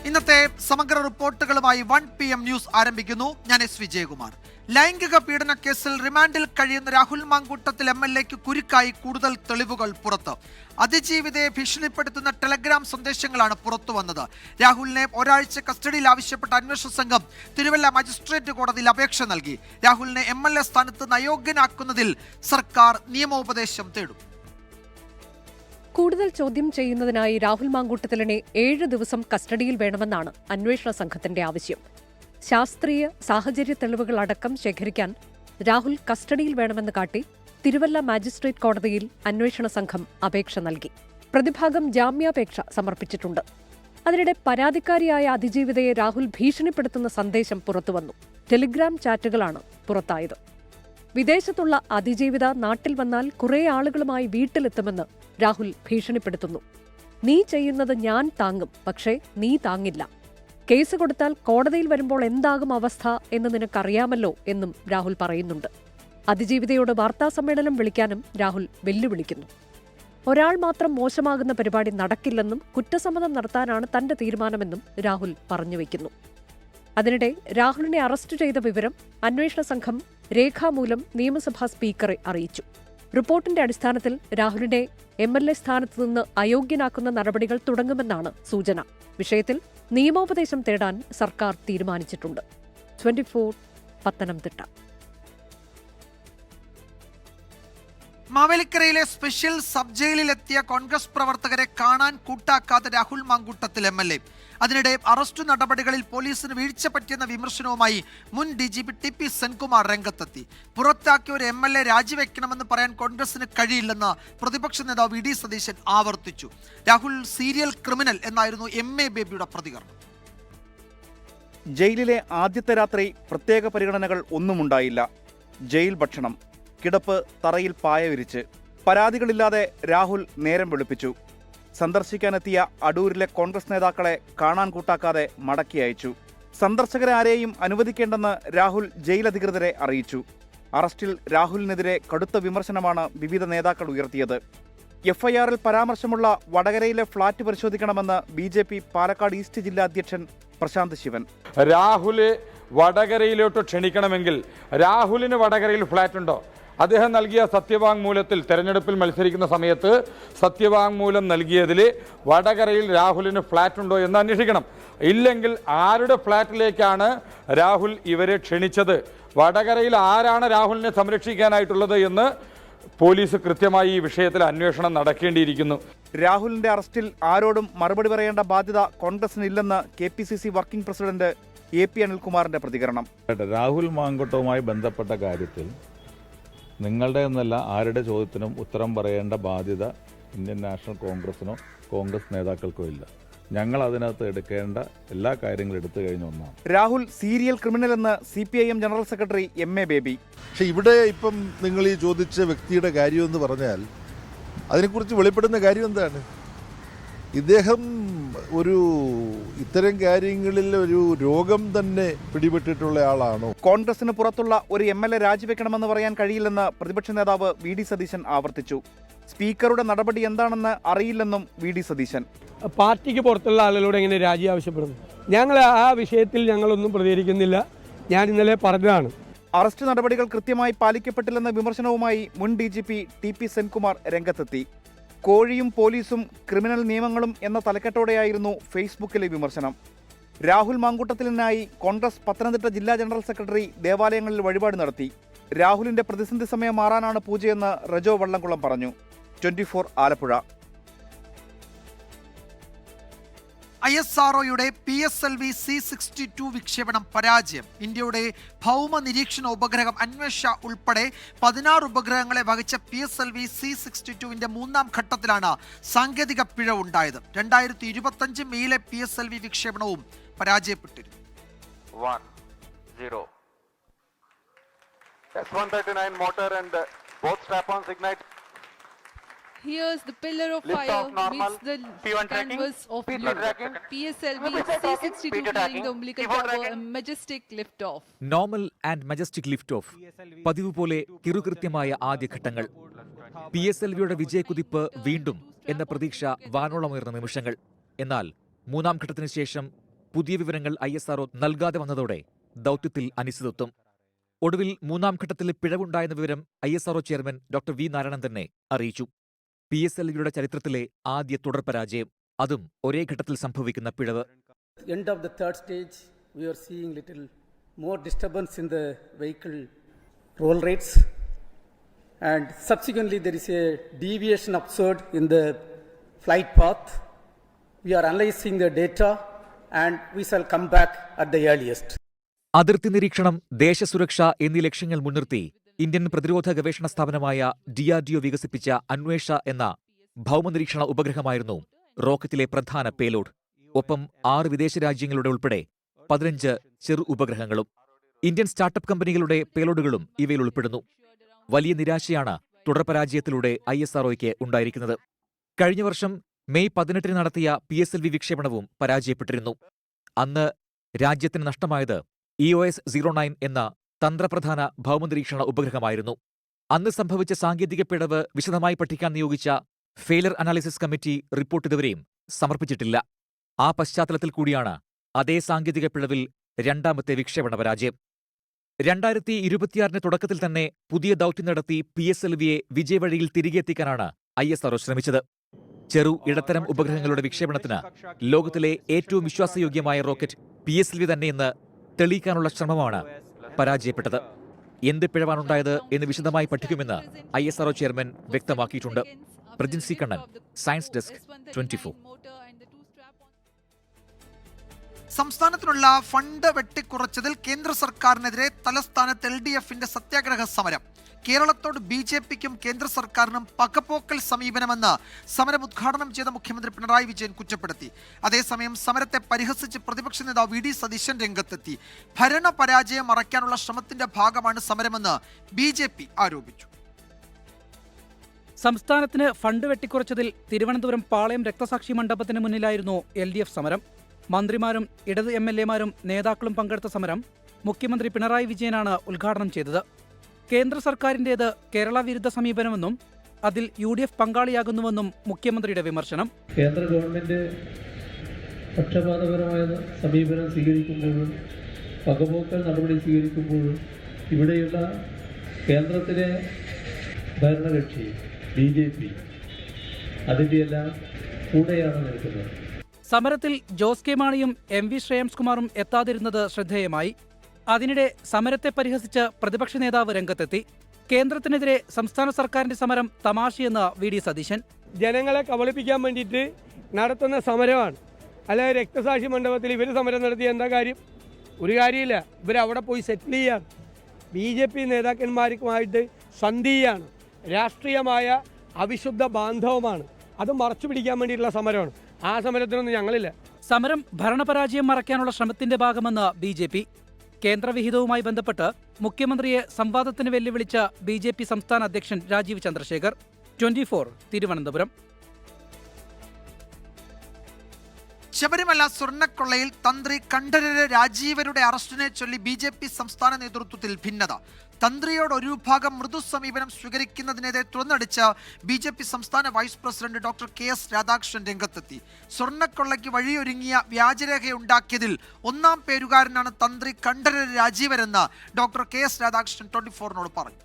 ഇന്നത്തെ സമഗ്ര റിപ്പോർട്ടുകളുമായി 1 PM news ആരംഭിക്കുന്നു. ഞാൻ എസ് വിജയകുമാർ. ലൈംഗിക പീഡന കേസിൽ റിമാൻഡിൽ കഴിയുന്ന രാഹുൽ മാങ്കൂട്ടത്തിൽ MLAക്ക് കുരുക്കായി കൂടുതൽ തെളിവുകൾ പുറത്ത്. അതിജീവിതയെ ഭീഷണിപ്പെടുത്തുന്ന ടെലഗ്രാം സന്ദേശങ്ങളാണ് പുറത്തു വന്നത്. രാഹുലിനെ ഒരാഴ്ച കസ്റ്റഡിയിൽ ആവശ്യപ്പെട്ട അന്വേഷണ സംഘം തിരുവല്ല മജിസ്ട്രേറ്റ് കോടതിയിൽ അപേക്ഷ നൽകി. രാഹുലിനെ MLA സ്ഥാനത്ത് നിന്ന് അയോഗ്യനാക്കുന്നതിൽ സർക്കാർ നിയമോപദേശം തേടും. കൂടുതൽ ചോദ്യം ചെയ്യുന്നതിനായി രാഹുൽ മാങ്കൂട്ടത്തിലിനെ 7 ദിവസം കസ്റ്റഡിയിൽ വേണമെന്നാണ് അന്വേഷണ സംഘത്തിന്റെ ആവശ്യം. ശാസ്ത്രീയ സാഹചര്യ തെളിവുകൾ അടക്കം ശേഖരിക്കാൻ രാഹുൽ കസ്റ്റഡിയിൽ വേണമെന്ന് കാട്ടി തിരുവല്ല മാജിസ്ട്രേറ്റ് കോടതിയിൽ അന്വേഷണ സംഘം അപേക്ഷ നൽകി. പ്രതിഭാഗം ജാമ്യാപേക്ഷ സമർപ്പിച്ചിട്ടുണ്ട്. അതിനിടെ പരാതിക്കാരിയായ അതിജീവിതയെ രാഹുൽ ഭീഷണിപ്പെടുത്തുന്ന സന്ദേശം പുറത്തുവന്നു. ടെലിഗ്രാം ചാറ്റുകളാണ് പുറത്തായത്. വിദേശത്തുള്ള അതിജീവിത നാട്ടിൽ വന്നാൽ കുറേ ആളുകളുമായി വീട്ടിലെത്തുമെന്ന് രാഹുൽ ഭീഷണിപ്പെടുത്തുന്നു. നീ ചെയ്യുന്നത് ഞാൻ താങ്ങും, പക്ഷേ നീ താങ്ങില്ല. കേസ് കൊടുത്താൽ കോടതിയിൽ വരുമ്പോൾ എന്താകും അവസ്ഥ എന്ന് നിനക്കറിയാമല്ലോ എന്നും രാഹുൽ പറയുന്നുണ്ട്. അതിജീവിതയോട് വാർത്താസമ്മേളനം വിളിക്കാനും രാഹുൽ വെല്ലുവിളിക്കുന്നു. ഒരാൾ മാത്രം മോശമാകുന്ന പരിപാടി നടക്കില്ലെന്നും കുറ്റസമ്മതം നടത്താനാണ് തന്റെ തീരുമാനമെന്നും രാഹുൽ പറഞ്ഞുവെക്കുന്നു. അതിനിടെ രാഹുലിനെ അറസ്റ്റ് ചെയ്ത വിവരം അന്വേഷണ സംഘം രേഖാമൂലം നിയമസഭാ സ്പീക്കറെ അറിയിച്ചു. റിപ്പോർട്ടിന്റെ അടിസ്ഥാനത്തിൽ രാഹുലിനെ MLA സ്ഥാനത്ത് നിന്ന് അയോഗ്യനാക്കുന്ന നടപടികൾ തുടങ്ങുമെന്നാണ് സൂചന. വിഷയത്തിൽ നിയമോപദേശം തേടാൻ സർക്കാർ തീരുമാനിച്ചിട്ടുണ്ട്. 24 പത്തനംതിട്ട. മാവേലിക്കരയിലെ സ്പെഷ്യൽ സബ് ജയിലിലെത്തിയ കോൺഗ്രസ് പ്രവർത്തകരെ കാണാൻ കൂട്ടാക്കാത്ത രാഹുൽ മാങ്കൂട്ടത്തിൽ MLA. അതിനിടെ അറസ്റ്റ് നടപടികളിൽ പോലീസിന് വീഴ്ച പറ്റിയെന്ന വിമർശനവുമായി മുൻ DGP TP സെൻകുമാർ രംഗത്തെത്തി. പുറത്താക്കിയ ഒരു MLA രാജിവെക്കണമെന്ന് പറയാൻ കോൺഗ്രസിന് കഴിയില്ലെന്ന് പ്രതിപക്ഷ നേതാവ് VD സതീശൻ ആവർത്തിച്ചു. രാഹുൽ സീരിയൽ ക്രിമിനൽ എന്നായിരുന്നു MA ബേബിയുടെ പ്രതികരണം. ജയിലിലെ ആദ്യത്തെ രാത്രി പ്രത്യേക പരിഗണനകൾ ഒന്നുമുണ്ടായില്ല. ജയിൽ ഭക്ഷണം, കിടപ്പ്, തറയിൽ പായ വിരിച്ച്. പരാതികളില്ലാതെ രാഹുൽ നേരം വെളുപ്പിച്ചു. സന്ദർശിക്കാനെത്തിയ അടൂരിലെ കോൺഗ്രസ് നേതാക്കളെ കാണാൻ കൂട്ടാക്കാതെ മടക്കി അയച്ചു. സന്ദർശകരെ ആരെയും അനുവദിക്കേണ്ടെന്ന് രാഹുൽ ജയിലധികൃതരെ അറിയിച്ചു. അറസ്റ്റിൽ രാഹുലിനെതിരെ കടുത്ത വിമർശനമാണ് വിവിധ നേതാക്കൾ ഉയർത്തിയത്. FIR-ൽ പരാമർശമുള്ള വടകരയിലെ ഫ്ളാറ്റ് പരിശോധിക്കണമെന്ന് BJP പാലക്കാട് ഈസ്റ്റ് ജില്ലാ അധ്യക്ഷൻ പ്രശാന്ത് ശിവൻ. രാഹുല് വടകരയിലോട്ട് ക്ഷണിക്കണമെങ്കിൽ രാഹുലിന് വടകരയിൽ ഫ്ളാറ്റ് ഉണ്ടോ? അദ്ദേഹം നൽകിയ സത്യവാങ്മൂലത്തിൽ തെരഞ്ഞെടുപ്പിൽ മത്സരിക്കുന്ന സമയത്ത് സത്യവാങ്മൂലം നൽകിയതിൽ വടകരയിൽ രാഹുലിന് ഫ്ളാറ്റ് ഉണ്ടോ എന്ന് അന്വേഷിക്കണം. ഇല്ലെങ്കിൽ ആരുടെ ഫ്ളാറ്റിലേക്കാണ് രാഹുൽ ഇവരെ ക്ഷണിച്ചത്, വടകരയിൽ ആരാണ് രാഹുലിനെ സംരക്ഷിക്കാനായിട്ടുള്ളത് എന്ന് പോലീസ് കൃത്യമായി ഈ വിഷയത്തിൽ അന്വേഷണം നടക്കേണ്ടിയിരിക്കുന്നു. രാഹുലിന്റെ അറസ്റ്റിൽ ആരോടും മറുപടി പറയേണ്ട ബാധ്യത കോൺഗ്രസിനില്ലെന്ന് KPCC വർക്കിംഗ് പ്രസിഡന്റ് AP അനിൽകുമാറിന്റെ പ്രതികരണം. രാഹുൽ മാങ്കൂട്ടവുമായി ബന്ധപ്പെട്ട കാര്യത്തിൽ നിങ്ങളുടെ എന്നല്ല ആരുടെ ചോദ്യത്തിനും ഉത്തരം പറയേണ്ട ബാധ്യത ഇന്ത്യൻ നാഷണൽ കോൺഗ്രസിനോ കോൺഗ്രസ് നേതാക്കൾക്കോ ഇല്ല. ഞങ്ങൾ അതിനകത്ത് എടുക്കേണ്ട എല്ലാ കാര്യങ്ങളും എടുത്തു കഴിഞ്ഞ ഒന്നാണ്. രാഹുൽ സീരിയൽ ക്രിമിനൽ എന്ന് CPIM general secretary MA baby. പക്ഷെ ഇവിടെ ഇപ്പം നിങ്ങൾ ഈ ചോദിച്ച വ്യക്തിയുടെ കാര്യമെന്ന് പറഞ്ഞാൽ അതിനെക്കുറിച്ച് വെളിപ്പെടുന്ന കാര്യം എന്താണ്? ഇദ്ദേഹം ഇത്തരം കാര്യങ്ങളിൽ ഒരു രോഗം തന്നെ പിടിപെട്ടിട്ടുള്ള ആളാണോ? കോൺഗ്രസിന് പുറത്തുള്ള ഒരു MLA രാജിവെക്കണമെന്ന് പറയാൻ കഴിയില്ലെന്ന് പ്രതിപക്ഷ നേതാവ് VD സതീശൻ ആവർത്തിച്ചു. സ്പീക്കറുടെ നടപടി എന്താണെന്ന് അറിയില്ലെന്നും VD സതീശൻ. പാർട്ടിക്ക് പുറത്തുള്ള ആളുകളോട് എങ്ങനെ രാജി ആവശ്യപ്പെടുന്നു? ഞങ്ങൾ ആ വിഷയത്തിൽ ഞങ്ങളൊന്നും പ്രതികരിക്കുന്നില്ല. ഞാൻ ഇന്നലെ പറഞ്ഞതാണ്. അറസ്റ്റ് നടപടികൾ കൃത്യമായി പാലിക്കപ്പെട്ടില്ലെന്ന വിമർശനവുമായി മുൻ DGP TP സെൻകുമാർ രംഗത്തെത്തി. കോഴിയും പോലീസും ക്രിമിനൽ നിയമങ്ങളും എന്ന തലക്കെട്ടോടെയായിരുന്നു ഫേസ്ബുക്കിലെ വിമർശനം. രാഹുൽ മാങ്കൂട്ടത്തിലിനായി കോൺഗ്രസ് പത്തനംതിട്ട ജില്ലാ ജനറൽ സെക്രട്ടറി ദേവാലയങ്ങളിൽ വഴിപാട് നടത്തി. രാഹുലിന്റെ പ്രതിസന്ധി സമയം മാറാനാണ് പൂജയെന്ന് റജോ വള്ളംകുളം പറഞ്ഞു. 24 ആലപ്പുഴ. ISROയുടെ PSLV C-62 വിക്ഷേപണം പരാജയം. ഇന്ത്യയുടെ ഭൗമ നിരീക്ഷണ ഉപഗ്രഹം അന്വേഷ ഉൾപ്പെടെ 16 ഉപഗ്രഹങ്ങളെ വഹിച്ച PSLV C-62വിന്റെ 3ാം ഘട്ടത്തിലാണ് സാങ്കേതിക പിഴവുണ്ടായത്. 2025 മെയിലെ PSLV വിക്ഷേപണവും പരാജയപ്പെട്ടിരുന്നു. 1-0 S139 motor and both strap-ons ignite. Here's the pillar of fire meets the canvas of blue. PSLV C-62 clearing the umbilical tower, a majestic lift-off. Normal and majestic lift of. പതിവ് പോലെ കിറുകൃത്യമായ ആദ്യഘട്ടങ്ങൾ. PSLVയുടെ വിജയക്കുതിപ്പ് വീണ്ടും എന്ന പ്രതീക്ഷ വാനോളമുയർന്ന നിമിഷങ്ങൾ. എന്നാൽ മൂന്നാം ഘട്ടത്തിന് ശേഷം പുതിയ വിവരങ്ങൾ ISRO നൽകാതെ വന്നതോടെ ദൗത്യത്തിൽ അനിശ്ചിതത്വം. ഒടുവിൽ 3ാം ഘട്ടത്തിൽ പിഴവുണ്ടായെന്ന വിവരം ISRO chairman doctor V Narayanan തന്നെ അറിയിച്ചു. PSLVയുടെ ചരിത്രത്തിലെ ആദ്യ തുടർ പരാജയം, അതും ഒരേ ഘട്ടത്തിൽ സംഭവിക്കുന്ന പിഴവ്. End of the third stage, we are seeing little more disturbance in the vehicle roll rates, and subsequently there is a deviation observed in the flight path. We are analyzing the data and we shall come back at the earliest. അതിർത്തി നിരീക്ഷണം, ദേശസുരക്ഷ എന്നീ ലക്ഷ്യങ്ങൾ മുൻനിർത്തി Indian പ്രതിരോധ ഗവേഷണ സ്ഥാപനമായ DRDO വികസിപ്പിച്ച അന്വേഷ എന്ന ഭൗമനിരീക്ഷണ ഉപഗ്രഹമായിരുന്നു റോക്കറ്റിലെ പ്രധാന പേലോഡ്. ഒപ്പം 6 വിദേശ രാജ്യങ്ങളുടെ ഉൾപ്പെടെ 15 ചെറു ഉപഗ്രഹങ്ങളും. ഇന്ത്യൻ സ്റ്റാർട്ടപ്പ് കമ്പനികളുടെ പേലോഡുകളും ഇവയിൽ ഉൾപ്പെടുന്നു. വലിയ നിരാശയാണ് തുടർപരാജയത്തിലൂടെ ISROയ്ക്ക് ഉണ്ടായിരിക്കുന്നത്. കഴിഞ്ഞ വർഷം മെയ് 18 നടത്തിയ PSLV വിക്ഷേപണവും പരാജയപ്പെട്ടിരുന്നു. അന്ന് രാജ്യത്തിന് നഷ്ടമായത് EOS-09 എന്ന തന്ത്രപ്രധാന ഭൗമനിരീക്ഷണ ഉപഗ്രഹമായിരുന്നു. അന്ന് സംഭവിച്ച സാങ്കേതിക പിഴവ് വിശദമായി പഠിക്കാൻ നിയോഗിച്ച ഫെയിലർ അനാലിസിസ് കമ്മിറ്റി റിപ്പോർട്ട് ഇതുവരെയും സമർപ്പിച്ചിട്ടില്ല. ആ പശ്ചാത്തലത്തിൽ കൂടിയാണ് അതേ സാങ്കേതിക പിഴവിൽ 2ാമത്തെ വിക്ഷേപണ പരാജയം. 2026 തുടക്കത്തിൽ തന്നെ പുതിയ ദൗത്യം നടത്തി PSLVയെ വിജയവഴിയിൽ തിരികെ എത്തിക്കാനാണ് ISRO ശ്രമിച്ചത്. ചെറു ഇടത്തരം ഉപഗ്രഹങ്ങളുടെ വിക്ഷേപണത്തിന് ലോകത്തിലെ ഏറ്റവും വിശ്വാസയോഗ്യമായ റോക്കറ്റ് PSLV തന്നെയെന്ന് തെളിയിക്കാനുള്ള ശ്രമമാണ് പരാജയപ്പെട്ടത്. എന്ത് പിഴവാണുണ്ടായത് എന്ന് വിശദമായി പഠിക്കുമെന്ന് ISRO ചെയർമാൻ വ്യക്തമാക്കിയിട്ടുണ്ട്. Prajin C Kannan, science desk, 24. സംസ്ഥാനത്തിനുള്ള ഫണ്ട് വെട്ടിക്കുറച്ചതിൽ കേന്ദ്ര സർക്കാരിനെതിരെ തലസ്ഥാനത്ത് LDFന്റെ സത്യാഗ്രഹ സമരം. കേരളത്തോട് BJPക്കും കേന്ദ്ര സർക്കാരിനും പകപോക്കൽ സമീപനമെന്ന് സമരം ഉദ്ഘാടനം ചെയ്ത മുഖ്യമന്ത്രി പിണറായി വിജയൻ കുറ്റപ്പെടുത്തി. അതേസമയം സമരത്തെ പരിഹസിച്ച് പ്രതിപക്ഷ നേതാവ് VD സതീശൻ രംഗത്തെത്തി. ഭരണപരാജയം മറയ്ക്കാനുള്ള ശ്രമത്തിന്റെ ഭാഗമാണ് സമരമെന്ന് BJP ആരോപിച്ചു. സംസ്ഥാനത്തിന് ഫണ്ട് വെട്ടിക്കുറച്ചതിൽ തിരുവനന്തപുരം പാളയം രക്തസാക്ഷി മണ്ഡപത്തിന് മുന്നിലായിരുന്നു LDF സമരം. മന്ത്രിമാരും ഇടത് MLAമാരും നേതാക്കളും പങ്കെടുത്ത സമരം മുഖ്യമന്ത്രി പിണറായി വിജയനാണ് ഉദ്ഘാടനം ചെയ്തത്. കേന്ദ്ര സർക്കാരിന്റേത് കേരള വിരുദ്ധ സമീപനമെന്നും അതിൽ UDF പങ്കാളിയാകുന്നുവെന്നും മുഖ്യമന്ത്രിയുടെ വിമർശനം. കേന്ദ്ര ഗവൺമെന്റ് പക്ഷപാതപരമായ സമീപനം സ്വീകരിക്കുമ്പോഴും പകപോക്കൽ നടപടി സ്വീകരിക്കുമ്പോഴും ഇവിടെയുള്ള കേന്ദ്രത്തിലെ ഭരണകക്ഷി BJP അതിൻ്റെയെല്ലാം കൂടെയാണ് നിൽക്കുന്നത്. സമരത്തിൽ ജോസ് കെ മാണിയും MV ശ്രേയാംസ്കുമാറും എത്താതിരുന്നത് ശ്രദ്ധേയമായി. അതിനിടെ സമരത്തെ പരിഹസിച്ച് പ്രതിപക്ഷ നേതാവ് രംഗത്തെത്തി. കേന്ദ്രത്തിനെതിരെ സംസ്ഥാന സർക്കാരിന്റെ സമരം തമാശയെന്ന് VD സതീശൻ. ജനങ്ങളെ കബളിപ്പിക്കാൻ വേണ്ടിയിട്ട് നടത്തുന്ന സമരമാണ്. അല്ലാതെ രക്തസാക്ഷി മണ്ഡപത്തിൽ ഇവർ സമരം നടത്തിയ എന്താ കാര്യം? ഒരു കാര്യമില്ല. ഇവരവിടെ പോയി സെറ്റിൽ ചെയ്യാണ്. BJP നേതാക്കന്മാർക്കുമായിട്ട് സന്ധിയാണ്. രാഷ്ട്രീയമായ അവിശുദ്ധ ബാന്ധവമാണ്. അത് മറച്ചു പിടിക്കാൻ വേണ്ടിയിട്ടുള്ള സമരമാണ്. ആ സമരത്തിനൊന്നും ഞങ്ങളില്ല. സമരം ഭരണപരാജയം മറയ്ക്കാനുള്ള ശ്രമത്തിന്റെ ഭാഗമെന്ന് BJP. കേന്ദ്രവിഹിതവുമായി ബന്ധപ്പെട്ട് മുഖ്യമന്ത്രിയെ സംവാദത്തിന് വെല്ലുവിളിച്ച BJP സംസ്ഥാന അധ്യക്ഷൻ രാജീവ് ചന്ദ്രശേഖർ. 24 തിരുവനന്തപുരം. ശബരിമല സ്വർണ്ണക്കൊള്ളയിൽ തന്ത്രി കണ്ഠരര് രാജീവരുടെ അറസ്റ്റിനെ ചൊല്ലി BJP സംസ്ഥാന നേതൃത്വത്തിൽ ഭിന്നത. തന്ത്രിയോട് ഒരു വിഭാഗം മൃദു സമീപനം സ്വീകരിക്കുന്നതിനെതിരെ തുറന്നടിച്ച BJP സംസ്ഥാന vice president doctor KS Radhakrishnan രംഗത്തെത്തി. സ്വർണ്ണക്കൊള്ളയ്ക്ക് വഴിയൊരുങ്ങിയ വ്യാജരേഖയുണ്ടാക്കിയതിൽ 1ാം പേരുകാരനാണ് തന്ത്രി കണ്ഠരര് രാജീവരെന്ന് ഡോക്ടർ KS രാധാകൃഷ്ണൻ 24നോട് പറഞ്ഞു.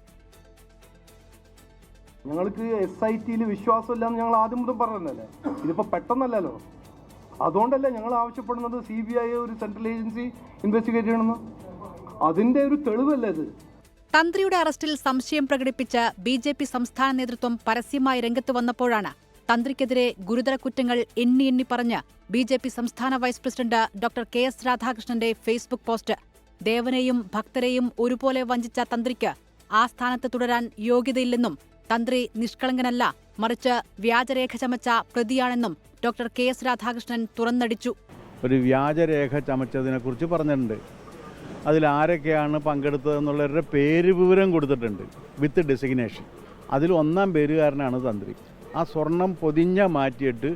ഞങ്ങൾക്ക് SIT വിശ്വാസമില്ലാന്ന് ഞങ്ങൾ ആദ്യം മുതൽ പറഞ്ഞല്ലേ. ഇതിപ്പോൾ പെട്ടെന്നല്ലല്ലോ. അതുകൊണ്ടല്ലേ ഞങ്ങൾ ആവശ്യപ്പെടുന്നത് CBI ഒരു സെൻട്രൽ ഏജൻസി ഇൻവെസ്റ്റിഗേറ്റ് ചെയ്യണമെന്ന്. അതിൻ്റെ ഒരു തെളിവല്ലേ ഇത്. തന്ത്രിയുടെ അറസ്റ്റിൽ സംശയം പ്രകടിപ്പിച്ച് BJP സംസ്ഥാന നേതൃത്വം പരസ്യമായി രംഗത്ത് വന്നപ്പോഴാണ് തന്ത്രിക്കെതിരെ ഗുരുതര കുറ്റങ്ങൾ എണ്ണി പറഞ്ഞ് BJP സംസ്ഥാന വൈസ് പ്രസിഡന്റ് ഡോക്ടർ KS രാധാകൃഷ്ണന്റെ ഫേസ്ബുക്ക് പോസ്റ്റ്. ദേവനെയും ഭക്തരെയും ഒരുപോലെ വഞ്ചിച്ച തന്ത്രിക്ക് ആ സ്ഥാനത്ത് തുടരാൻ യോഗ്യതയില്ലെന്നും തന്ത്രി നിഷ്കളങ്കനല്ല, മറിച്ച് വ്യാജരേഖ ചമച്ച പ്രതിയാണെന്നും ഡോക്ടർ KS രാധാകൃഷ്ണൻ തുറന്നടിച്ചു. ഒരു വ്യാജരേഖ ചമച്ചതിനെ കുറിച്ച് പറഞ്ഞിട്ടുണ്ട്. അതിൽ ആരൊക്കെയാണ് പങ്കെടുത്തതെന്നുള്ളവരുടെ പേര് വിവരം കൊടുത്തിട്ടുണ്ട് വിത്ത് ഡെസിഗ്നേഷൻ. അതിൽ 1ാം പേരുകാരനാണ് തന്ത്രി. ആ സ്വർണം പൊതിഞ്ഞ മാറ്റിയിട്ട്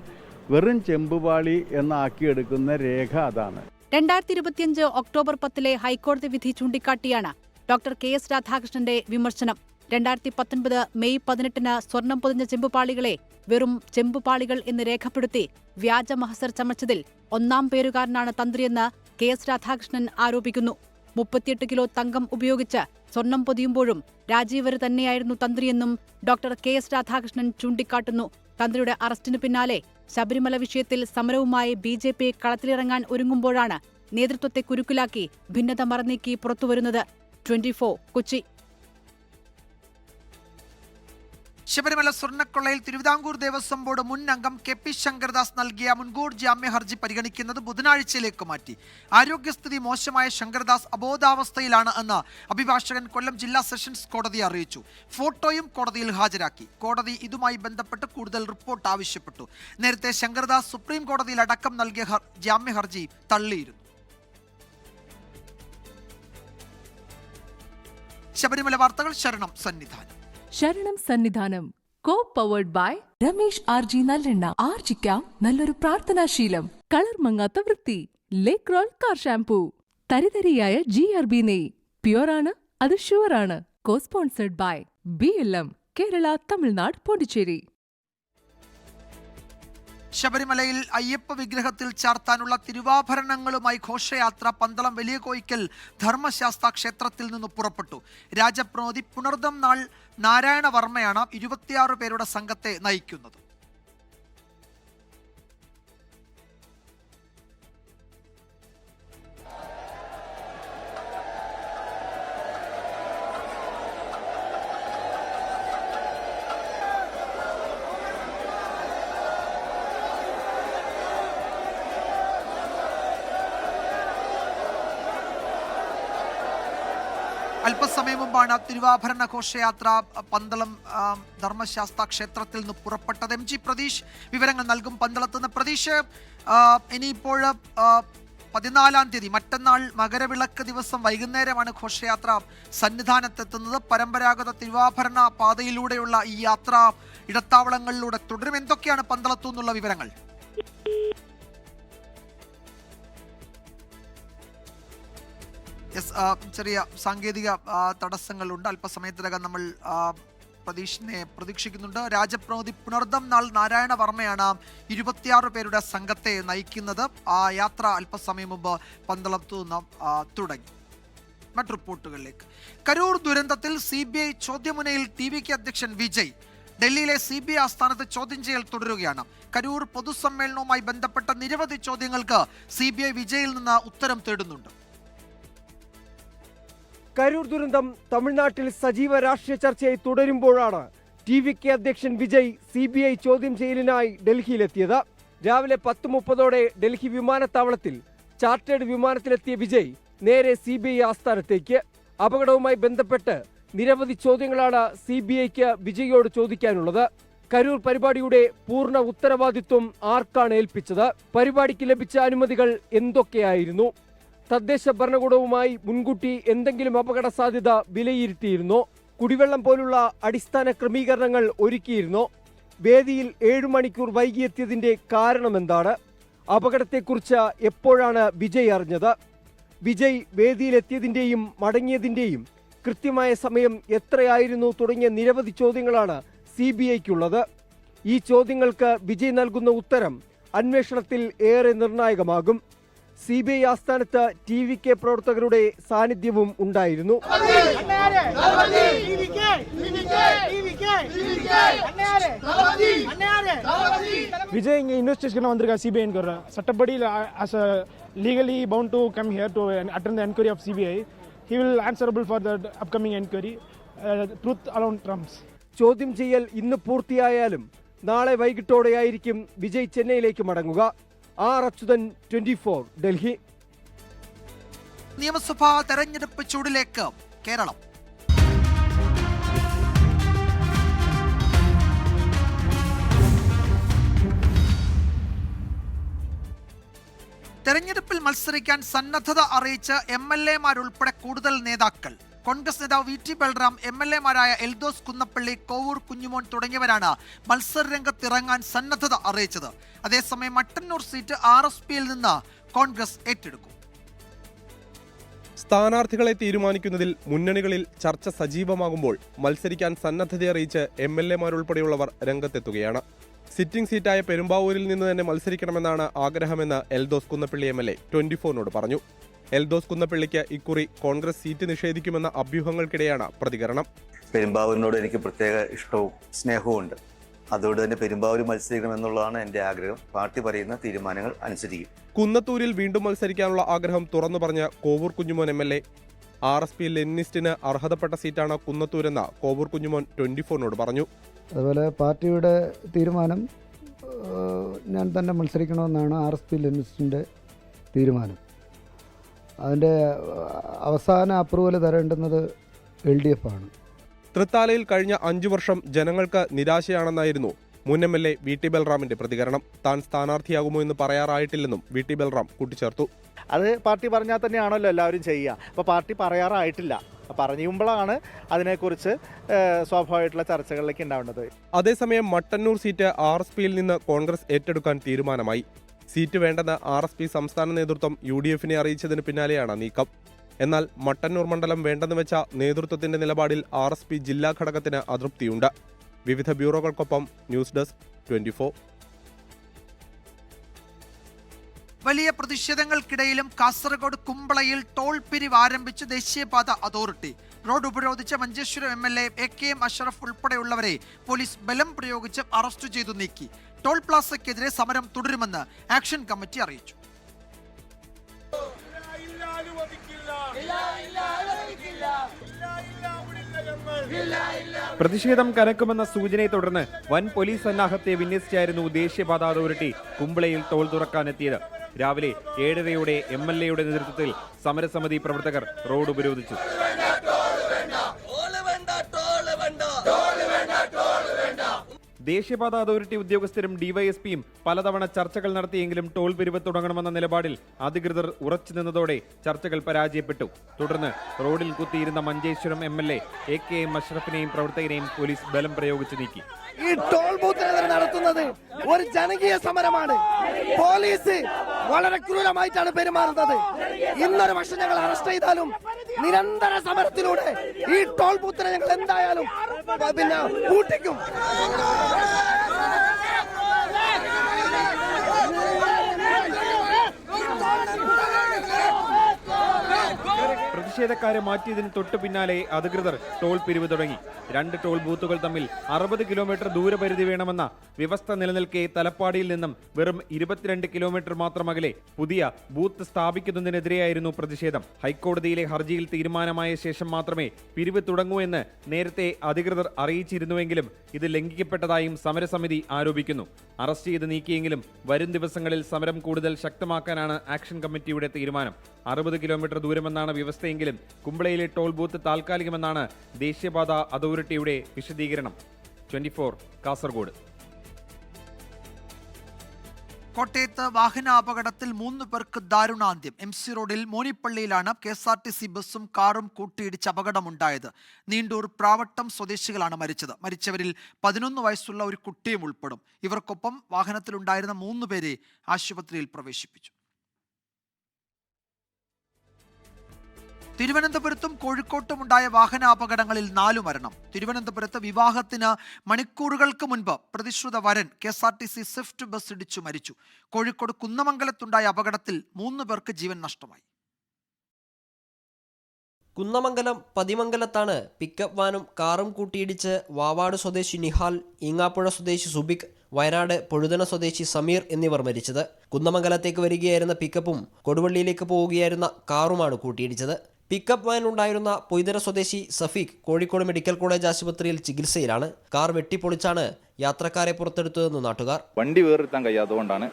വെറും ചെമ്പുപാളി എന്നാക്കിയെടുക്കുന്ന രേഖ അതാണ്. 2025 ഒക്ടോബർ 10 ഹൈക്കോടതി വിധി ചൂണ്ടിക്കാട്ടിയാണ് ഡോക്ടർ KS രാധാകൃഷ്ണന്റെ വിമർശനം. 2019 മെയ് 18 സ്വർണം പൊതിഞ്ഞ ചെമ്പുപാളികളെ വെറും ചെമ്പുപാളികൾ എന്ന് രേഖപ്പെടുത്തി വ്യാജ മഹസർ ചമച്ചതിൽ ഒന്നാം പേരുകാരനാണ് തന്ത്രിയെന്ന് KS രാധാകൃഷ്ണൻ ആരോപിക്കുന്നു. 38 കിലോ തങ്കം ഉപയോഗിച്ച് സ്വർണം പൊതിയുമ്പോഴും രാജീവര് തന്നെയായിരുന്നു തന്ത്രിയെന്നും ഡോക്ടർ KS രാധാകൃഷ്ണൻ ചൂണ്ടിക്കാട്ടുന്നു. തന്ത്രിയുടെ അറസ്റ്റിനു പിന്നാലെ ശബരിമല വിഷയത്തിൽ സമരവുമായി BJP കളത്തിലിറങ്ങാൻ ഒരുങ്ങുമ്പോഴാണ് നേതൃത്വത്തെ കുരുക്കിലാക്കി ഭിന്നത മറനീക്കി പുറത്തുവരുന്നത്. 24 കൊച്ചി. ശബരിമല സ്വർണ്ണക്കൊള്ളയിൽ തിരുവിതാംകൂർ ദേവസ്വം ബോർഡ് മുൻ അംഗം KP ശങ്കർദാസ് നൽകിയ മുൻകൂർ ജാമ്യ ഹർജി പരിഗണിക്കുന്നത് ബുധനാഴ്ചയിലേക്ക് മാറ്റി. ആരോഗ്യസ്ഥിതി മോശമായ ശങ്കർദാസ് അബോധാവസ്ഥയിലാണ് എന്ന് അഭിഭാഷകൻ കൊല്ലം ജില്ലാ സെഷൻസ് കോടതിയെ അറിയിച്ചു. ഫോട്ടോയും കോടതിയിൽ ഹാജരാക്കി. കോടതി ഇതുമായി ബന്ധപ്പെട്ട് കൂടുതൽ റിപ്പോർട്ട് ആവശ്യപ്പെട്ടു. നേരത്തെ ശങ്കർദാസ് സുപ്രീം കോടതിയിൽ അടക്കം നൽകിയ ജാമ്യ ഹർജി തള്ളിയിരുന്നു. ശബരിമല വാർത്തകൾ ശരണം സന്നിധാനം. ശരണം സന്നിധാനം കോ-പവേർഡ് ബൈ രമേശ് RG നല്ലെണ്ണ. ആർജിക്കാം നല്ലൊരു പ്രാർത്ഥനാശീലം. കളർ മങ്ങാത്ത വൃത്തി. ലേക്ക് റോൾ കാർ ഷാംപൂ. തരിതരിയായ GRB നെയ്. പ്യുവറാണ്, അത് ഷുവറാണ്. കോ-സ്പോൺസർഡ് ബൈ BLM കേരള, തമിഴ്നാട്, പോണ്ടിച്ചേരി. ശബരിമലയിൽ അയ്യപ്പ വിഗ്രഹത്തിൽ ചാർത്താനുള്ള തിരുവാഭരണങ്ങളുമായി ഘോഷയാത്ര പന്തളം വലിയ കോയിക്കൽ ധർമ്മശാസ്ത്ര ക്ഷേത്രത്തിൽ നിന്ന് പുറപ്പെട്ടു. രാജപ്രതിനിധി പുണർദം നാൾ നാരായണവർമ്മയാണ് 26 പേരുടെ സംഘത്തെ നയിക്കുന്നത്. അല്പസമയം മുമ്പാണ് തിരുവാഭരണ ഘോഷയാത്ര പന്തളം ധർമ്മശാസ്ത്ര ക്ഷേത്രത്തിൽ നിന്ന് പുറപ്പെട്ടത്. MG പ്രതീഷ് വിവരങ്ങൾ നൽകും. പന്തളത്ത് നിന്ന് പ്രതീഷ്, ഇനിയിപ്പോൾ 14-ാം തീയതി മറ്റന്നാൾ മകരവിളക്ക് ദിവസം വൈകുന്നേരമാണ് ഘോഷയാത്ര സന്നിധാനത്തെത്തുന്നത്. പരമ്പരാഗത തിരുവാഭരണ പാതയിലൂടെയുള്ള ഈ യാത്ര ഇടത്താവളങ്ങളിലൂടെ തുടരും. എന്തൊക്കെയാണ് പന്തളത്തു നിന്നുള്ള വിവരങ്ങൾ? ചെറിയ സാങ്കേതിക തടസ്സങ്ങളുണ്ട്. അല്പസമയത്തിനകം നമ്മൾ പ്രതീഷിനെ പ്രതീക്ഷിക്കുന്നുണ്ട്. രാജപ്രതിനിധി പുണർദം നാൾ നാരായണവർമ്മയാണ് 26 പേരുടെ സംഘത്തെ നയിക്കുന്നത്. ആ യാത്ര അല്പസമയം മുമ്പ് പന്തളത്തു നിന്ന് തുടങ്ങി. മറ്റ് റിപ്പോർട്ടുകളിലേക്ക്. കരൂർ ദുരന്തത്തിൽ CBI ചോദ്യമുനയിൽ TVK അധ്യക്ഷൻ വിജയ്. ഡൽഹിയിലെ CBI ആസ്ഥാനത്ത് ചോദ്യം ചെയ്യൽ തുടരുകയാണ്. കരൂർ പൊതുസമ്മേളനവുമായി ബന്ധപ്പെട്ട നിരവധി ചോദ്യങ്ങൾക്ക് CBI വിജയിൽ നിന്ന് ഉത്തരം തേടുന്നുണ്ട്. കരൂർ ദുരന്തം തമിഴ്നാട്ടിൽ സജീവ രാഷ്ട്രീയ ചർച്ചയായി തുടരുമ്പോഴാണ് TVK അധ്യക്ഷൻ വിജയ് CBI ചോദ്യം ചെയ്യലിനായി ഡൽഹിയിലെത്തിയത്. രാവിലെ 10:30 ഡൽഹി വിമാനത്താവളത്തിൽ ചാർട്ടേഡ് വിമാനത്തിലെത്തിയ വിജയ് നേരെ CBI ആസ്ഥാനത്തേക്ക്. അപകടവുമായി ബന്ധപ്പെട്ട് നിരവധി ചോദ്യങ്ങളാണ് CBIക്ക് വിജയോട് ചോദിക്കാനുള്ളത്. കരൂർ പരിപാടിയുടെ പൂർണ്ണ ഉത്തരവാദിത്വം ആർക്കാണ് ഏൽപ്പിച്ചത്? പരിപാടിക്ക് ലഭിച്ച അനുമതികൾ എന്തൊക്കെയായിരുന്നു? തദ്ദേശ ഭരണകൂടവുമായി മുൻകൂട്ടി എന്തെങ്കിലും അപകട സാധ്യത വിലയിരുത്തിയിരുന്നോ? കുടിവെള്ളം പോലുള്ള അടിസ്ഥാന ക്രമീകരണങ്ങൾ ഒരുക്കിയിരുന്നോ? വേദിയിൽ 7 മണിക്കൂർ വൈകിയെത്തിയതിന്റെ കാരണമെന്താണ്? അപകടത്തെക്കുറിച്ച് എപ്പോഴാണ് വിജയ് അറിഞ്ഞത്? വിജയ് വേദിയിലെത്തിയതിന്റെയും മടങ്ങിയതിന്റെയും കൃത്യമായ സമയം എത്രയായിരുന്നു തുടങ്ങിയ നിരവധി ചോദ്യങ്ങളാണ് CBIക്കുള്ളത്. ഈ ചോദ്യങ്ങൾക്ക് വിജയ് നൽകുന്ന ഉത്തരം അന്വേഷണത്തിൽ ഏറെ നിർണായകമാകും. CBI ആസ്ഥാനത്ത് TVK പ്രവർത്തകരുടെ സാന്നിധ്യവും ഉണ്ടായിരുന്നു. விஜய் இங்கே இன்வெஸ்டிகேஷன் வந்திருக்கா CBI என்கொயர். சட்டப்படி as a legally bound to come here to attend the enquiry of CBI. He will answerable for the upcoming enquiry. Truth alone trumps. ചോദ്യം ചെയ്യൽ ഇന്ന് പൂർത്തിയായാലും നാളെ വൈകിട്ടോടെയായിരിക്കും വിജയ് ചെന്നൈയിലേക്ക് മടങ്ങുക. അച്യുതൻ, 24 ഡൽഹി. നിയമസഭാ തെരഞ്ഞെടുപ്പ് ചൂടിലേക്ക് കേരളം. തെരഞ്ഞെടുപ്പിൽ മത്സരിക്കാൻ സന്നദ്ധത അറിയിച്ച് MLA-മാരുൾപ്പെടെ കൂടുതൽ നേതാക്കൾ. കോൺഗ്രസ് നേതാവ് VT ബൽറാം, MLA-മാരായ എൽദോസ് കുന്നപ്പള്ളി, കോവൂർ കുഞ്ഞുമോൻ തുടങ്ങിയവരാണ് മത്സരരംഗത്തിറങ്ങാൻ സന്നദ്ധത അറിയിച്ചത്. അതേസമയം മട്ടന്നൂർ സീറ്റ് RSPയിൽ നിന്ന് കോൺഗ്രസ് ഏറ്റെടുക്കും. സ്ഥാനാർത്ഥികളെ തീരുമാനിക്കുന്നതിൽ മുന്നണികളിൽ ചർച്ച സജീവമാകുമ്പോൾ മത്സരിക്കാൻ സന്നദ്ധതയറിയിച്ച് MLA-മാരുൾപ്പെടെയുള്ളവർ രംഗത്തെത്തുകയാണ്. സിറ്റിംഗ് സീറ്റായ പെരുമ്പാവൂരിൽ നിന്ന് തന്നെ മത്സരിക്കണമെന്നാണ് ആഗ്രഹമെന്ന് എൽദോസ് കുന്നപ്പള്ളി MLA 24-നോട് പറഞ്ഞു. എൽദോസ് കുന്നപ്പള്ളിക്ക് ഇക്കുറി കോൺഗ്രസ് സീറ്റ് നിഷേധിക്കുമെന്ന അഭ്യൂഹങ്ങൾക്കിടെയാണ് പ്രതികരണം. പെരുമ്പാവൂരിനോട് എനിക്ക് പ്രത്യേക ഇഷ്ടവും സ്നേഹവും ഉണ്ട്. അതുകൊണ്ട് തന്നെ പെരുമ്പാവൂർ മത്സരിക്കണമെന്നുള്ളതാണ് എൻ്റെ ആഗ്രഹം. പാർട്ടി പറയുന്ന തീരുമാനങ്ങൾ അനുസരിക്കും. കുന്നത്തൂരിൽ വീണ്ടും മത്സരിക്കാനുള്ള ആഗ്രഹം തുറന്നു പറഞ്ഞ കോവൂർ കുഞ്ഞുമോൻ MLA RSP ലെനിനിസ്റ്റിന് അർഹതപ്പെട്ട സീറ്റാണ് കുന്നത്തൂരെന്ന കോവൂർ കുഞ്ഞുമോൻ 24-നോട് പറഞ്ഞു. അതുപോലെ പാർട്ടിയുടെ തീരുമാനം ഞാൻ തന്നെ മത്സരിക്കണമെന്നാണ് RSP ലെനിനിസ്റ്റിൻ്റെ തീരുമാനം. അതിൻ്റെ അവസാന അപ്രൂവൽ തരേണ്ടുന്നത് LDF ആണ്. തൃത്താലയിൽ കഴിഞ്ഞ 5 വർഷം ജനങ്ങൾക്ക് നിരാശയാണെന്നായിരുന്നു മുൻ MLA VT ബൽറാമിന്റെ പ്രതികരണം. താൻ സ്ഥാനാർത്ഥിയാകുമോ എന്ന് പറയാറായിട്ടില്ലെന്നും VT ബൽറാം കൂട്ടിച്ചേർത്തു. അത് പാർട്ടി പറഞ്ഞാൽ തന്നെയാണല്ലോ എല്ലാവരും ചെയ്യുക. അപ്പോൾ പാർട്ടി പറയാറായിട്ടില്ല. പറയുമ്പോഴാണ് അതിനെക്കുറിച്ച് സ്വാഭാവികമായിട്ടുള്ള ചർച്ചകളിലേക്ക് ഉണ്ടാവേണ്ടത്. അതേസമയം മട്ടന്നൂർ സീറ്റ് RSPയിൽ നിന്ന് കോൺഗ്രസ് ഏറ്റെടുക്കാൻ തീരുമാനമായി. സീറ്റ് വേണ്ടെന്ന് RSP സംസ്ഥാന നേതൃത്വം UDF-നെ അറിയിച്ചതിന് പിന്നാലെയാണ് നീക്കം. എന്നാൽ മട്ടന്നൂർ മണ്ഡലം വേണ്ടെന്ന് വെച്ച നേതൃത്വത്തിന്റെ നിലപാടിൽ RSP ജില്ലാ ഘടകത്തിന് അതൃപ്തിയുണ്ട്. വിവിധ ബ്യൂറോകൾക്കൊപ്പം ന്യൂസ് ഡെസ്ക് 24. വലിയ പ്രതിഷേധങ്ങൾക്കിടയിലും കാസർഗോഡ് കുമ്പളയിൽ ടോൾ പിരിവ് ആരംഭിച്ച ദേശീയപാത അതോറിറ്റി. റോഡ് ഉപരോധിച്ച മഞ്ചേശ്വരം MLA AKM അഷറഫ് ഉൾപ്പെടെയുള്ളവരെ പോലീസ് ബലം പ്രയോഗിച്ച് അറസ്റ്റ് ചെയ്തു നീക്കി. ടോൾ പ്ലാസയ്ക്കെതിരെ സമരം തുടരുമെന്ന് ആക്ഷൻ കമ്മിറ്റി അറിയിച്ചു. പ്രതിഷേധം കനക്കുമെന്ന സൂചനയെ തുടർന്ന് വൻ പോലീസ് സന്നാഹത്തെ വിന്യസിച്ചായിരുന്നു ദേശീയപാത അതോറിറ്റി കുമ്പളയിൽ ടോൾ തുറക്കാനെത്തിയത്. രാവിലെ 7:30-യോടെ MLA-യുടെ നേതൃത്വത്തിൽ സമരസമിതി പ്രവർത്തകർ റോഡ് ഉപരോധിച്ചു. ദേശീയപാത അതോറിറ്റി ഉദ്യോഗസ്ഥരും DYSPയും പലതവണ ചർച്ചകൾ നടത്തിയെങ്കിലും ടോൾ പിരിവ് തുടങ്ങണമെന്ന നിലപാടിൽ അധികൃതർ ഉറച്ചു നിന്നതോടെ ചർച്ചകൾ പരാജയപ്പെട്ടു. തുടർന്ന് റോഡിൽ കുത്തിയിരുന്ന മഞ്ചേശ്വരം MLA AKM അഷ്റഫിനെയും പ്രവർത്തകരെയും പോലീസ് ബലം പ്രയോഗിച്ച് നീക്കി. ഈ ടോൾ ബൂത്തിനെതിരെ നടത്തുന്നത് ഒരു ജനകീയ സമരമാണ്. പോലീസ് വളരെ ക്രൂരമായിട്ടാണ് പെരുമാറുന്നത്. ഇന്നൊരു പക്ഷം ഞങ്ങൾ അറസ്റ്റ് ചെയ്താലും നിരന്തര സമരത്തിലൂടെ ഈ ടോൾ ബൂത്തിനെ ഞങ്ങൾ എന്തായാലും കൂട്ടിക്കും. പ്രതിഷേധക്കാരെ മാറ്റിയതിന് തൊട്ടു പിന്നാലെ അധികൃതർ ടോൾ പിരിവ് തുടങ്ങി. 2 ടോൾ ബൂത്തുകൾ തമ്മിൽ 60 കിലോമീറ്റർ ദൂരപരിധി വേണമെന്ന വ്യവസ്ഥ നിലനിൽക്കെ തലപ്പാടിയിൽ നിന്നും വെറും 22 കിലോമീറ്റർ മാത്രം അകലെ പുതിയ ബൂത്ത് സ്ഥാപിക്കുന്നതിനെതിരെയായിരുന്നു പ്രതിഷേധം. ഹൈക്കോടതിയിലെ ഹർജിയിൽ തീരുമാനമായ ശേഷം മാത്രമേ പിരിവ് തുടങ്ങൂ എന്ന് നേരത്തെ അധികൃതർ അറിയിച്ചിരുന്നുവെങ്കിലും ഇത് ലംഘിക്കപ്പെട്ടതായും സമരസമിതി ആരോപിക്കുന്നു. അറസ്റ്റ് ചെയ്ത് നീക്കിയെങ്കിലും വരും ദിവസങ്ങളിൽ സമരം കൂടുതൽ ശക്തമാക്കാനാണ് ആക്ഷൻ കമ്മിറ്റിയുടെ തീരുമാനം. 60 കിലോമീറ്റർ ദൂരമെന്നാണ് വ്യവസ്ഥയെങ്കിലും കുമ്പളയിലെ ടോൾ ബൂത്ത് താൽക്കാലികമെന്നാണ് ദേശീയപാത അതോറിറ്റിയുടെ വിശദീകരണം. 24 കാസർഗോഡ്. കോട്ടയത്ത് വാഹനാപകടത്തിൽ 3 പേർക്ക് ദാരുണാന്ത്യം. MC റോഡിൽ മോനിപ്പള്ളിയിലാണ് KSRTC ബസ്സും കാറും കൂട്ടിയിടിച്ച് അപകടമുണ്ടായത്. നീണ്ടൂർ പ്രാവട്ടം സ്വദേശികളാണ് മരിച്ചത്. മരിച്ചവരിൽ 11 വയസ്സുള്ള ഒരു കുട്ടിയും ഉൾപ്പെടും. ഇവർക്കൊപ്പം വാഹനത്തിലുണ്ടായിരുന്ന 3 പേരെ ആശുപത്രിയിൽ പ്രവേശിപ്പിച്ചു. തിരുവനന്തപുരത്തും കോഴിക്കോട്ടുമുണ്ടായ വാഹനാപകടങ്ങളിൽ 4 മരണം. തിരുവനന്തപുരത്ത് വിവാഹത്തിന് മണിക്കൂറുകൾക്ക് മുൻപ് പ്രതിശ്രുത വരൻ KSRTC സ്വിഫ്റ്റ് ബസ് ഇടിച്ചു മരിച്ചു. കോഴിക്കോട് കുന്നമംഗലത്തുണ്ടായ അപകടത്തിൽ 3 പേർക്ക് ജീവൻ നഷ്ടമായി. കുന്നമംഗലം പതിമംഗലത്താണ് പിക്കപ്പ് വാനും കാറും കൂട്ടിയിടിച്ച് വാവാട് സ്വദേശി നിഹാൽ, ഈങ്ങാപ്പുഴ സ്വദേശി സുബിക്, വയനാട് പൊഴുതന സ്വദേശി സമീർ എന്നിവർ മരിച്ചത്. കുന്നമംഗലത്തേക്ക് വരികയായിരുന്ന പിക്കപ്പും കൊടുവള്ളിയിലേക്ക് പോവുകയായിരുന്ന കാറുമാണ് കൂട്ടിയിടിച്ചത്. പിക്കപ്പ് വാനിലുണ്ടായിരുന്ന പൊയ്തര സ്വദേശി സഫീഖ് കോഴിക്കോട് മെഡിക്കൽ കോളേജ് ആശുപത്രിയിൽ ചികിത്സയിലാണ്. കാർ വെട്ടിപ്പൊളിച്ചാണ് യാത്രക്കാരെ പുറത്തെടുത്തതെന്ന് നാട്ടുകാർ. വണ്ടി വേറെടുത്താൻ കഴിയാത്തതുകൊണ്ടാണ്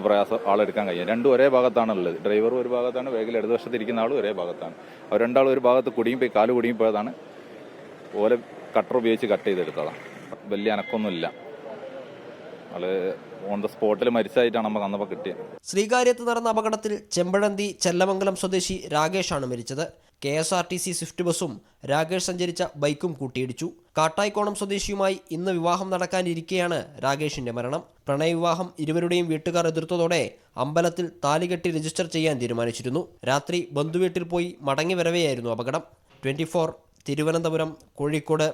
പ്രയാസം ആളെടുക്കാൻ കഴിയുക. രണ്ടും ഒരേ ഭാഗത്താണുള്ളത്. ഡ്രൈവർ ഒരു ഭാഗത്താണ്, വേഗിൽ ഇടതുവശത്തിരിക്കുന്ന ആളും ഒരേ ഭാഗത്താണ്. അവർ രണ്ടാളും ഒരു ഭാഗത്ത് കുടുങ്ങിപ്പോയി, കാല് കുടുങ്ങിപ്പോയതാണ്. ഓലെ കട്ടർ ഉപയോഗിച്ച് കട്ട് ചെയ്തെടുത്തതാണ്. വലിയ അനക്കൊന്നുമില്ല. ആള് ഓൺ ദ സ്പോട്ടിൽ മരിച്ചതായിട്ടാണ് നമുക്ക് അന്നപ്പോൾ കിട്ടിയത്. ശ്രീകാര്യത്ത് നടന്ന അപകടത്തിൽ ചെമ്പഴന്തി ചെല്ലമംഗലം സ്വദേശി രാകേഷാണ് മരിച്ചത്. KSRTC സ്വിഫ്റ്റ് ബസും രാകേഷ് സഞ്ചരിച്ച ബൈക്കും കൂട്ടിയിടിച്ചു. കാട്ടായിക്കോണം സ്വദേശിയുമായി ഇന്ന് വിവാഹം നടക്കാനിരിക്കെയാണ് രാകേഷിന്റെ മരണം. പ്രണയവിവാഹം ഇരുവരുടെയും വീട്ടുകാർ എതിർത്തതോടെ അമ്പലത്തിൽ താലികെട്ടി രജിസ്റ്റർ ചെയ്യാൻ തീരുമാനിച്ചിരുന്നു. രാത്രി ബന്ധുവീട്ടിൽ പോയി മടങ്ങി വരവെയായിരുന്നു അപകടം. 24 തിരുവനന്തപുരം, കോഴിക്കോട്.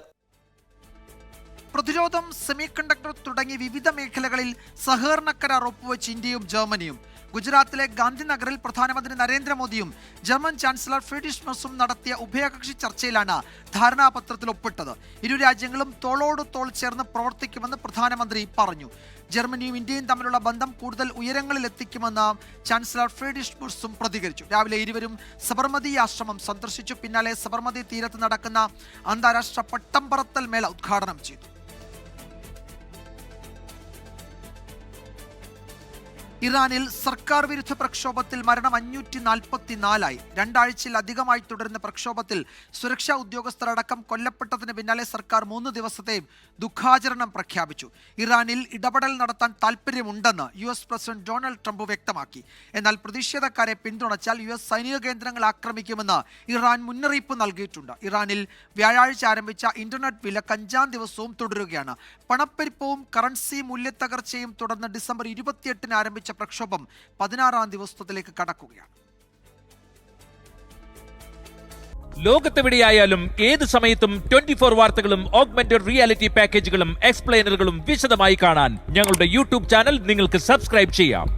പ്രതിരോധം, സെമി കണ്ടക്ടർ തുടങ്ങി വിവിധ മേഖലകളിൽ സഹകരണ കരാർ ഒപ്പുവെച്ച് ഇന്ത്യയും ജർമ്മനിയും. ഗുജറാത്തിലെ ഗാന്ധിനഗറിൽ പ്രധാനമന്ത്രി നരേന്ദ്രമോദിയും ജർമ്മൻ ചാൻസലർ ഫ്രീഡ്രിഷ് മെർസും നടത്തിയ ഉഭയകക്ഷി ചർച്ചയിലാണ് ധാരണാപത്രത്തിൽ ഒപ്പിട്ടത്. ഇരു രാജ്യങ്ങളും തോളോട് തോൾ ചേർന്ന് പ്രവർത്തിക്കുമെന്ന് പ്രധാനമന്ത്രി പറഞ്ഞു. ജർമ്മനിയും ഇന്ത്യയും തമ്മിലുള്ള ബന്ധം കൂടുതൽ ഉയരങ്ങളിലെത്തിക്കുമെന്ന് ചാൻസലർ ഫ്രീഡ്രിഷ് മെർസും പ്രതികരിച്ചു. രാവിലെ ഇരുവരും സബർമതി ആശ്രമം സന്ദർശിച്ചു. പിന്നാലെ സബർമതി തീരത്ത് നടക്കുന്ന അന്താരാഷ്ട്ര പട്ടം പറത്തൽ മേള ഉദ്ഘാടനം ചെയ്തു. ഇറാനിൽ സർക്കാർ വിരുദ്ധ പ്രക്ഷോഭത്തിൽ മരണം 544. രണ്ടാഴ്ചയിലധികമായി തുടരുന്ന പ്രക്ഷോഭത്തിൽ സുരക്ഷാ ഉദ്യോഗസ്ഥരടക്കം കൊല്ലപ്പെട്ടതിന് പിന്നാലെ സർക്കാർ 3 ദിവസത്തെ ദുഃഖാചരണം പ്രഖ്യാപിച്ചു. ഇറാനിൽ ഇടപെടൽ നടത്താൻ താൽപ്പര്യമുണ്ടെന്ന് US പ്രസിഡന്റ് ഡൊണാൾഡ് ട്രംപ് വ്യക്തമാക്കി. എന്നാൽ പ്രതിഷേധക്കാരെ പിന്തുണച്ചാൽ US സൈനിക കേന്ദ്രങ്ങൾ ആക്രമിക്കുമെന്ന് ഇറാൻ മുന്നറിയിപ്പ് നൽകിയിട്ടുണ്ട്. ഇറാനിൽ വ്യാഴാഴ്ച ആരംഭിച്ച ഇന്റർനെറ്റ് വിലക്ക് 5-ാം ദിവസവും തുടരുകയാണ്. പണപ്പെരുപ്പവും കറൻസി മൂല്യത്തകർച്ചയും തുടർന്ന് ഡിസംബർ 28-ന് ആരംഭിച്ച പ്രക്ഷോഭം 16-ാം ദിവസത്തിലേക്ക് കടക്കുകയാണ്. ലോകത്തെവിടെയായാലും ഏത് സമയത്തും 24 വാർത്തകളും ഓഗ്മെന്റഡ് റിയാലിറ്റി പാക്കേജുകളും എക്സ്പ്ലെയിനറുകളും വിശദമായി കാണാൻ ഞങ്ങളുടെ യൂട്യൂബ് ചാനൽ നിങ്ങൾക്ക് സബ്സ്ക്രൈബ് ചെയ്യാം.